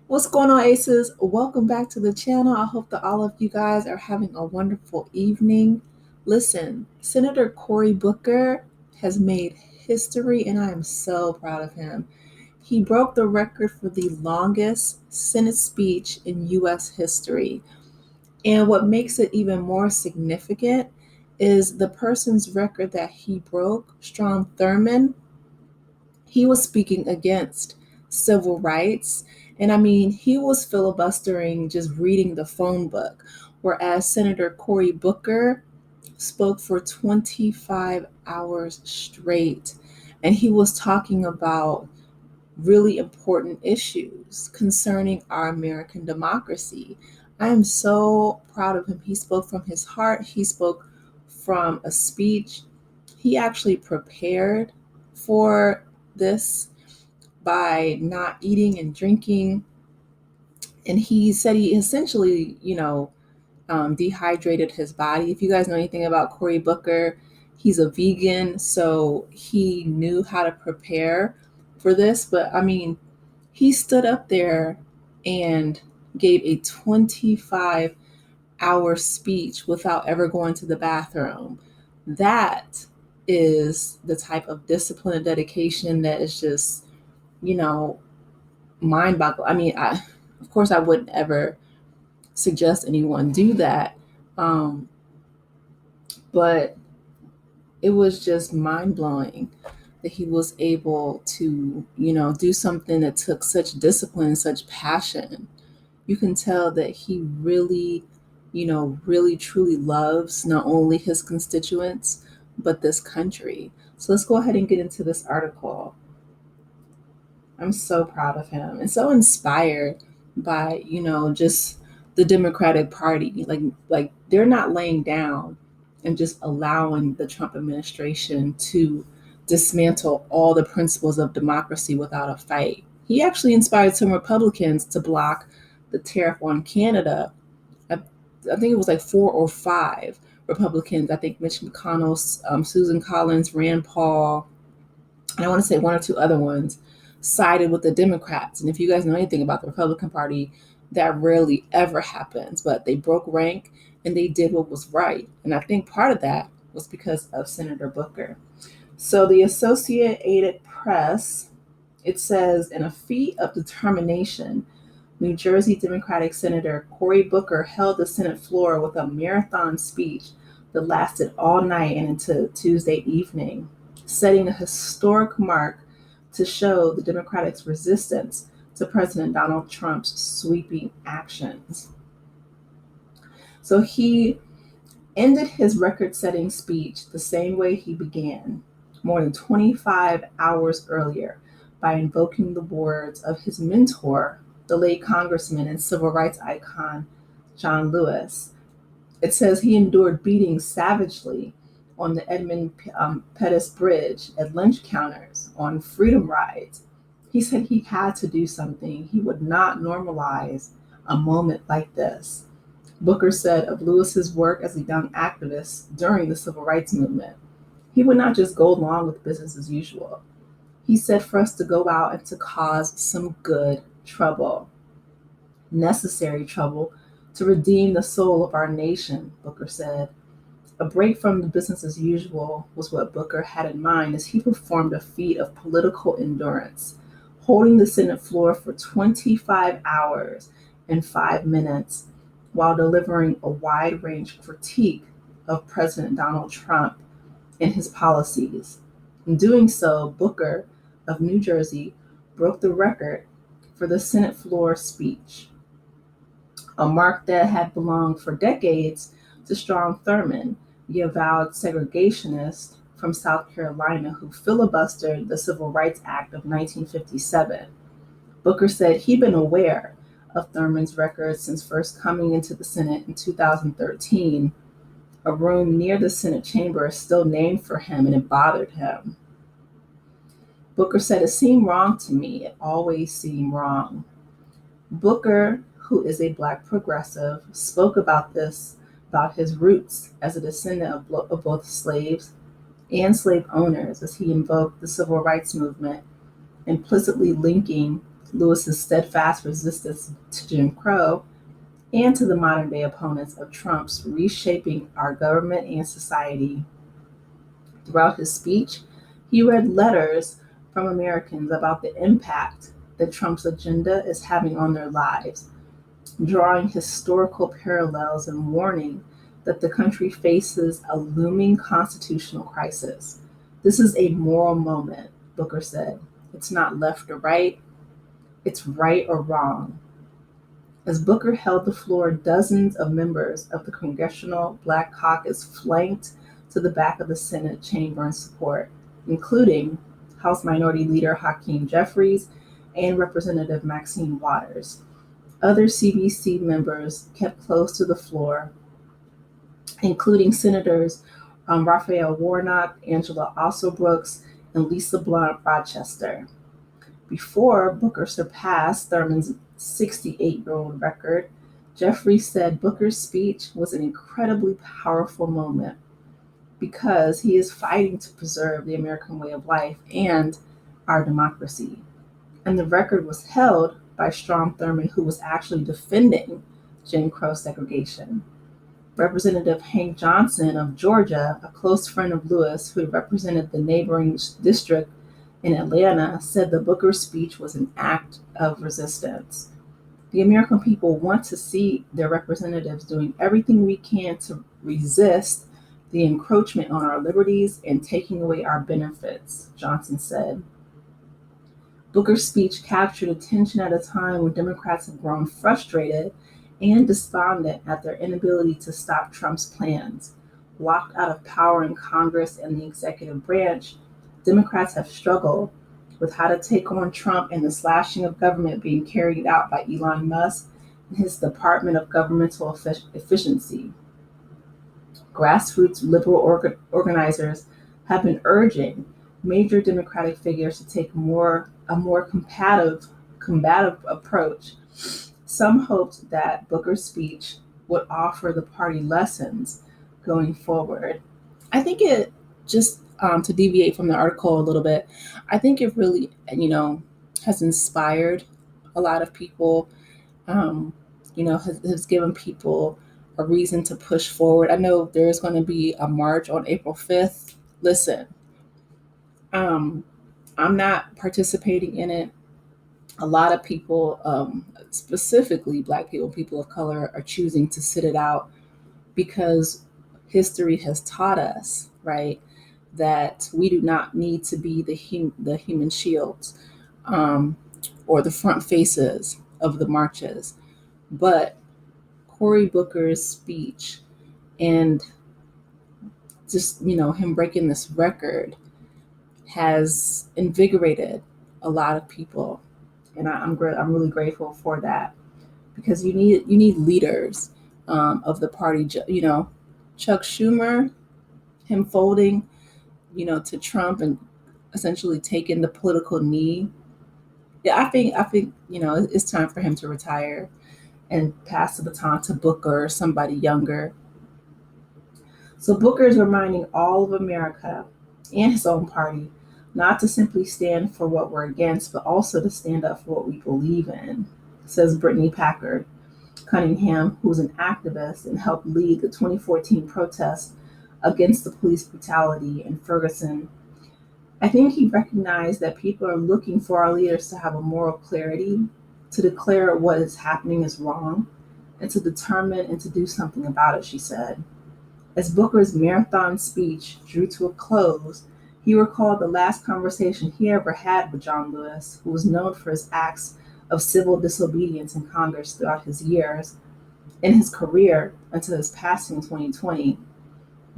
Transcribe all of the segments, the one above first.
What's going on, Aces? Welcome back to the channel. I hope that all of you guys are having a wonderful evening. Listen, Senator Cory Booker has made history, and I am so proud of him. He broke the record for the longest Senate speech in U.S. history. And what makes it even more significant is the person's record that he broke, Strom Thurmond. He was speaking against civil rights. And I mean, he was filibustering just reading the phone book, whereas Senator Cory Booker spoke for 25 hours straight. And he was talking about really important issues concerning our American democracy. I am so proud of him. He spoke from his heart, he spoke from a speech. He actually prepared for this by not eating and drinking. And he said he essentially, dehydrated his body. If you guys know anything about Cory Booker, he's a vegan, so he knew how to prepare for this. But I mean, he stood up there and gave a 25-hour speech without ever going to the bathroom. That is the type of discipline and dedication that is just, you know, mind boggling. I mean, of course, I wouldn't ever suggest anyone do that. Um, but it was just mind blowing that he was able to, do something that took such discipline, such passion. You can tell that he really, really truly loves not only his constituents, but this country. So let's go ahead and get into this article. I'm so proud of him and so inspired by, just the Democratic Party. Like they're not laying down and just allowing the Trump administration to dismantle all the principles of democracy without a fight. He actually inspired some Republicans to block the tariff on Canada. I think it was like four or five Republicans. I think Mitch McConnell, Susan Collins, Rand Paul, and I want to say one or two other ones sided with the Democrats. And if you guys know anything about the Republican Party, that rarely ever happens. But they broke rank and they did what was right. And I think part of that was because of Senator Booker. So the Associated Press, it says, in a feat of determination, New Jersey Democratic Senator Cory Booker held the Senate floor with a marathon speech that lasted all night and into Tuesday evening, setting a historic mark to show the Democrats' resistance to President Donald Trump's sweeping actions. So he ended his record setting speech the same way he began, more than 25 hours earlier, by invoking the words of his mentor, the late Congressman and civil rights icon John Lewis. It says he endured beatings savagely on the Edmund Pettus Bridge, at lunch counters, on freedom rides. He said he had to do something. He would not normalize a moment like this. Booker said of Lewis's work as a young activist during the civil rights movement, he would not just go along with business as usual. He said for us to go out and to cause some good trouble, necessary trouble, to redeem the soul of our nation, Booker said. A break from the business as usual was what Booker had in mind as he performed a feat of political endurance, holding the Senate floor for 25 hours and 5 minutes while delivering a wide range critique of President Donald Trump and his policies. In doing so, Booker of New Jersey broke the record for the Senate floor speech, a mark that had belonged for decades to Strom Thurmond, the avowed segregationist from South Carolina who filibustered the Civil Rights Act of 1957. Booker said he'd been aware of Thurmond's record since first coming into the Senate in 2013. A room near the Senate chamber is still named for him, and it bothered him. Booker said, "It seemed wrong to me. It always seemed wrong." Booker, who is a Black progressive, spoke about his roots as a descendant of both slaves and slave owners as he invoked the civil rights movement, implicitly linking Lewis's steadfast resistance to Jim Crow and to the modern day opponents of Trump's reshaping our government and society. Throughout his speech, he read letters from Americans about the impact that Trump's agenda is having on their lives, drawing historical parallels and warning that the country faces a looming constitutional crisis. This is a moral moment, Booker said. It's not left or right, it's right or wrong. As Booker held the floor, dozens of members of the Congressional Black Caucus flanked to the back of the Senate chamber in support, including House Minority Leader Hakeem Jeffries and Representative Maxine Waters. Other CBC members kept close to the floor, including Senators Raphael Warnock, Angela Alsobrooks, and Lisa Blunt Rochester. Before Booker surpassed Thurman's 68-year-old record, Jeffrey said Booker's speech was an incredibly powerful moment because he is fighting to preserve the American way of life and our democracy. And the record was held by Strom Thurmond, who was actually defending Jim Crow segregation. Representative Hank Johnson of Georgia, a close friend of Lewis who had represented the neighboring district in Atlanta, said the Booker speech was an act of resistance. The American people want to see their representatives doing everything we can to resist the encroachment on our liberties and taking away our benefits, Johnson said. Booker's speech captured attention at a time when Democrats have grown frustrated and despondent at their inability to stop Trump's plans. Locked out of power in Congress and the executive branch, Democrats have struggled with how to take on Trump and the slashing of government being carried out by Elon Musk and his Department of Governmental Efficiency. Grassroots liberal organizers have been urging major Democratic figures to take a more combative approach. Some hoped that Booker's speech would offer the party lessons going forward. I think it just to deviate from the article a little bit, I think it really, has inspired a lot of people, has given people a reason to push forward. I know there's going to be a march on April 5th. Listen, um, I'm not participating in it. A lot of people, specifically Black people, people of color, are choosing to sit it out because history has taught us, right, that we do not need to be the human shields um, or the front faces of the marches. But Cory Booker's speech and just, him breaking this record has invigorated a lot of people. And I'm really grateful for that because you need leaders of the party. Chuck Schumer, him folding, to Trump and essentially taking the political knee. Yeah, I think it's time for him to retire and pass the baton to Booker or somebody younger. So Booker is reminding all of America and his own party not to simply stand for what we're against, but also to stand up for what we believe in, says Brittany Packard Cunningham, who's an activist and helped lead the 2014 protests against the police brutality in Ferguson. I think he recognized that people are looking for our leaders to have a moral clarity, to declare what is happening is wrong, and to determine and to do something about it, she said. As Booker's marathon speech drew to a close, he recalled the last conversation he ever had with John Lewis, who was known for his acts of civil disobedience in Congress throughout his years in his career until his passing in 2020.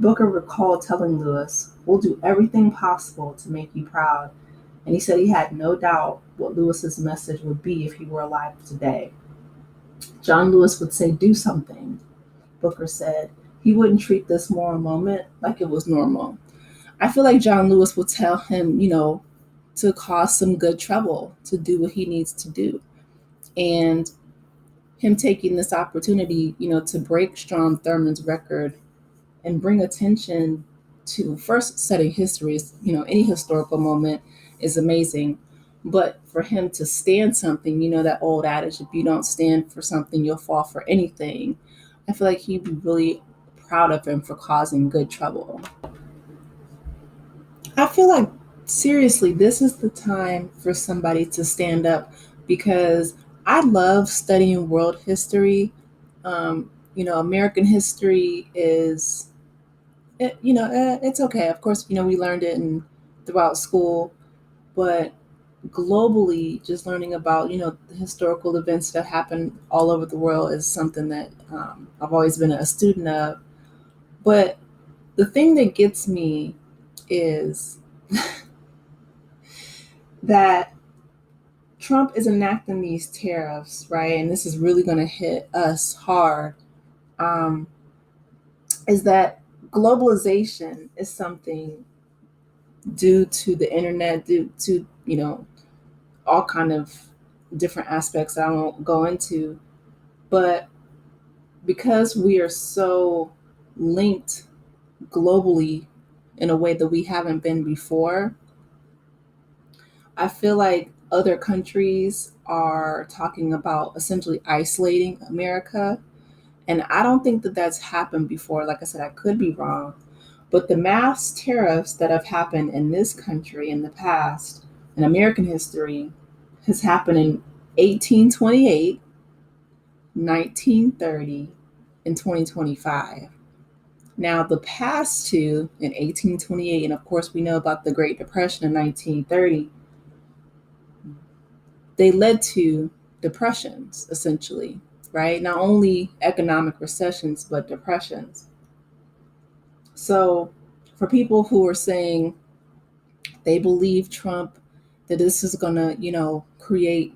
Booker recalled telling Lewis, "We'll do everything possible to make you proud." And he said he had no doubt what Lewis's message would be if he were alive today. John Lewis would say, "Do something," Booker said. He wouldn't treat this moral moment like it was normal. I feel like John Lewis will tell him, to cause some good trouble, to do what he needs to do. And him taking this opportunity, to break Strom Thurmond's record and bring attention to first setting history, any historical moment is amazing. But for him to stand something, that old adage, if you don't stand for something, you'll fall for anything. I feel like he'd be really proud of him for causing good trouble. I feel like, seriously, this is the time for somebody to stand up, because I love studying world history. American history is, it's okay. Of course, we learned it throughout school, but globally, just learning about, the historical events that happen all over the world is something that I've always been a student of. But the thing that gets me is that Trump is enacting these tariffs, right? And this is really going to hit us hard. Um, is that globalization is something due to the internet, due to, all kind of different aspects that I won't go into. But because we are so linked globally in a way that we haven't been before, I feel like other countries are talking about essentially isolating America. And I don't think that that's happened before. Like I said, I could be wrong. But the mass tariffs that have happened in this country in the past, in American history, has happened in 1828, 1930, and 2025. Now, the past two in 1828, and of course, we know about the Great Depression in 1930, they led to depressions, essentially, right? Not only economic recessions, but depressions. So, for people who are saying they believe Trump, that this is going to, create,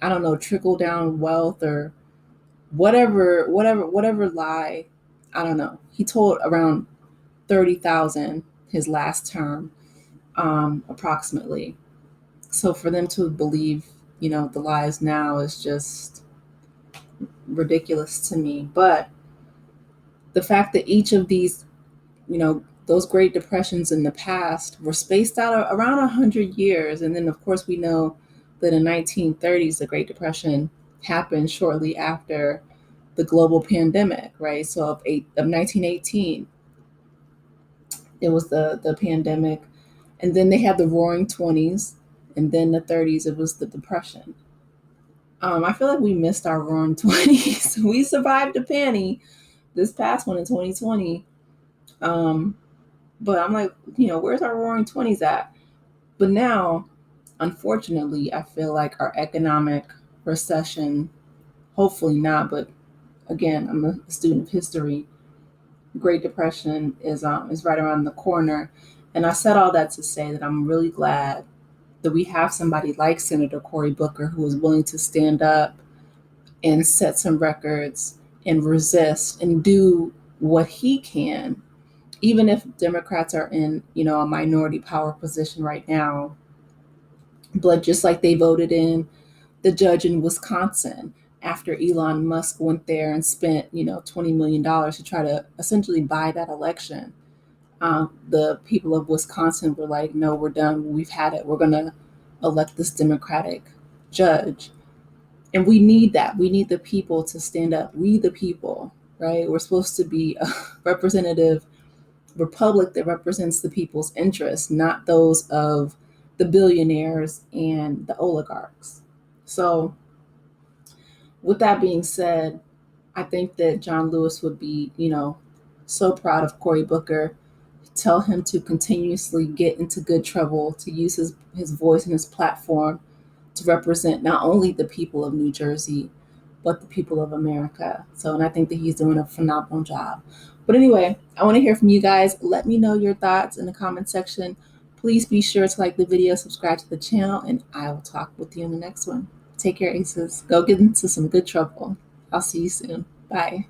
I don't know, trickle down wealth or whatever lie, I don't know. He told around 30,000 his last term, approximately. So for them to believe, the lies now is just ridiculous to me. But the fact that each of these, those Great Depressions in the past were spaced out around 100 years. And then, of course, we know that in 1930s, the Great Depression happened shortly after the global pandemic, right? So of 1918, it was the pandemic. And then they had the Roaring 20s. And then the 30s, it was the Depression. I feel like we missed our Roaring 20s. We survived the panty this past one in 2020. Um, but I'm like, where's our Roaring 20s at? But now, unfortunately, I feel like our economic recession, hopefully not, but again, I'm a student of history. Great Depression is right around the corner. And I said all that to say that I'm really glad that we have somebody like Senator Cory Booker who is willing to stand up and set some records and resist and do what he can, even if Democrats are in, a minority power position right now. But just like they voted in the judge in Wisconsin after Elon Musk went there and spent, $20 million to try to essentially buy that election. The people of Wisconsin were like, no, we're done. We've had it. We're going to elect this Democratic judge. And we need that. We need the people to stand up. We, the people, right? We're supposed to be a representative republic that represents the people's interests, not those of the billionaires and the oligarchs. So, with that being said, I think that John Lewis would be, so proud of Cory Booker. Tell him to continuously get into good trouble, to use his voice and his platform to represent not only the people of New Jersey, but the people of America. So, and I think that he's doing a phenomenal job. But anyway, I want to hear from you guys. Let me know your thoughts in the comment section. Please be sure to like the video, subscribe to the channel, and I will talk with you in the next one. Take care, Aces. Go get into some good trouble. I'll see you soon. Bye.